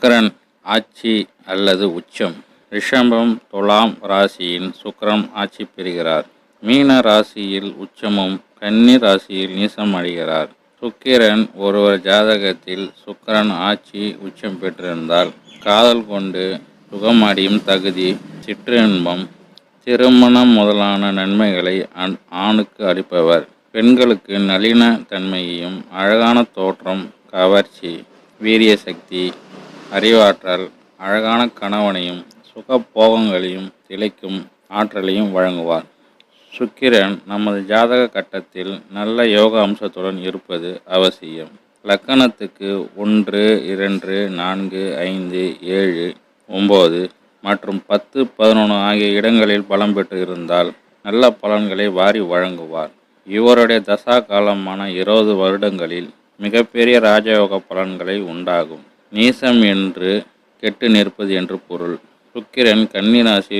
சுக்கிரன் ஆட்சி அல்லது உச்சம். ரிஷபம் துலாம் ராசியில் சுக்கிரன் ஆட்சி பெறுகிறார். மீன ராசியில் உச்சமும் கன்னி ராசியில் நீசம் அடைகிறார். சுக்கிரன் ஒருவர் ஜாதகத்தில் சுக்கிரன் ஆட்சி உச்சம் பெற்றிருந்தால் காதல் கொண்டு சுகமடையும் தகுதி, சிற்றின்பம், திருமணம் முதலான நன்மைகளை ஆணுக்கு அளிப்பவர். பெண்களுக்கு நளின தன்மையையும் அழகான தோற்றம், கவர்ச்சி, வீரிய சக்தி, அறிவாற்றல், அழகான கணவனையும் சுகபோகங்களையும் திளைக்கும் ஆற்றலையும் வழங்குவார். சுக்கிரன் நமது ஜாதக கட்டத்தில் நல்ல யோக அம்சத்துடன் இருப்பது அவசியம். லக்கணத்துக்கு 1, 2, 4, 5, 7, 9 மற்றும் 10, 11 ஆகிய இடங்களில் பலம் பெற்று இருந்தால் நல்ல பலன்களை வாரி வழங்குவார். இவருடைய தசா காலமான 20 வருடங்களில் மிகப்பெரிய ராஜயோக பலன்களை உண்டாகும். நீசம் என்று கெட்டு நிற்பது என்று பொருள். சுக்கிரன் கன்னிராசி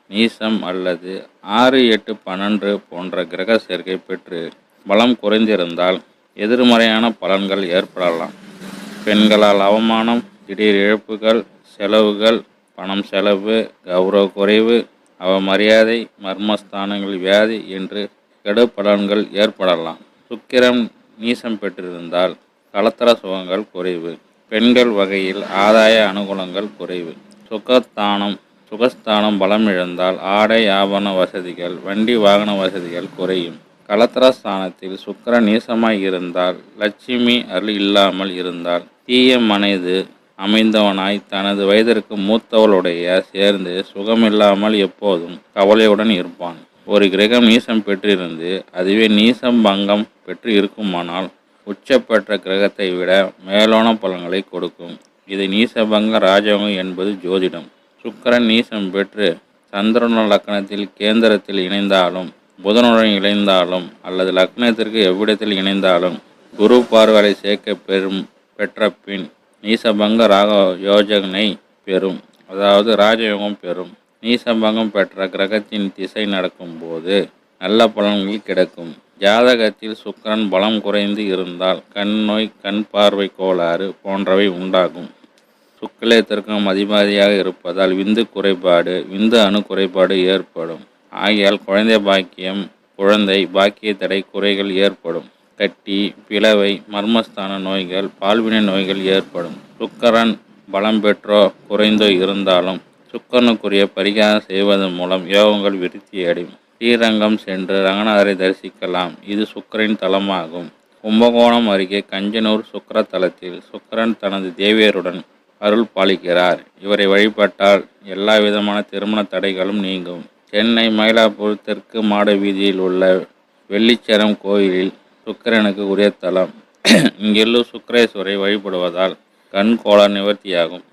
நீசம் அல்லது 6, 8, 12 போன்ற கிரக சேர்க்கை பெற்று பலம் குறைந்திருந்தால் எதிர்மறையான பலன்கள் ஏற்படலாம். பெண்களால் அவமானம், திடீர் இழப்புகள், செலவுகள், பணம் செலவு, கௌரவ குறைவு, அவமரியாதை, மர்மஸ்தானங்கள் வியாதி என்று கெடு பலன்கள் ஏற்படலாம். சுக்கிரன் நீசம் பெற்றிருந்தால் கலத்தர சுகங்கள் குறைவு. பெண்கள் வகையில் ஆதாய அனுகூலங்கள் குறைவு. சுகஸ்தானம் பலம் இழந்தால் ஆடை ஆபரண வசதிகள், வண்டி வாகன வசதிகள் குறையும். கலத்தர ஸ்தானத்தில் சுக்கிரன் நீசமாய் இருந்தால், லட்சுமி அருள் இல்லாமல் இருந்தால், தீய மனது அமைந்தவனாய் தனது வயதிற்கு மூத்தவளுடைய சேர்ந்து சுகமில்லாமல் எப்போதும் கவலையுடன் இருப்பான். ஒரு கிரகம் நீசம் பெற்றிருந்து அதுவே நீசம் பங்கம் பெற்று இருக்குமானால் உச்ச பெற்ற கிரகத்தை விட மேலான பலன்களை கொடுக்கும். இது நீசபங்க ராஜயோகம் என்பது ஜோதிடம். சுக்கிரன் நீசம் பெற்று சந்திரன லக்னத்தில் கேந்திரத்தில் இணைந்தாலும், புதனுடன் இணைந்தாலும் அல்லது லக்னத்திற்கு எவ்விடத்தில் இணைந்தாலும் குரு பார்வலை சேர்க்க பெற்ற பின் நீசபங்க யோஜனை பெறும், அதாவது ராஜயோகம் பெறும். நீசபங்கம் பெற்ற கிரகத்தின் திசை நடக்கும் போது நல்ல பலன்கள் கிடைக்கும். ஜாதகத்தில் சுக்கிரன் பலம் குறைந்து இருந்தால் கண் நோய், கண் பார்வை கோளாறு போன்றவை உண்டாகும். சுக்கிலத்திற்கும் அதிபதியாக இருப்பதால் விந்து குறைபாடு, விந்து அணு குறைபாடு ஏற்படும். ஆகையால் குழந்தை பாக்கியம், குழந்தை பாக்கிய தடை குறைகள் ஏற்படும். கட்டி, பிளவை, மர்மஸ்தான நோய்கள், பால்வினை நோய்கள் ஏற்படும். சுக்கிரன் பலம் பெற்றோ குறைந்தோ இருந்தாலும் சுக்கிரனுக்குரிய பரிகாரம் செய்வதன் மூலம் யோகங்கள் விருத்தியடையும். ஸ்ரீரங்கம் சென்று ரங்கநாதரை தரிசிக்கலாம். இது சுக்கிரன் தலமாகும். கும்பகோணம் அருகே கஞ்சனூர் சுக்கிர தலத்தில் சுக்கிரன் தனது தேவியருடன் அருள் பாலிக்கிறார். இவரை வழிபட்டால் எல்லா விதமான திருமண தடைகளும் நீங்கும். சென்னை மயிலாப்பூர் தெற்கு மாட வீதியில் உள்ள வெள்ளிச்சரம் கோயிலில் சுக்கிரனுக்கு உரிய தலம். இங்குள்ள சுக்கிரேஸ்வரை வழிபடுவதால் கண் கோளாறு நிவர்த்தியாகும்.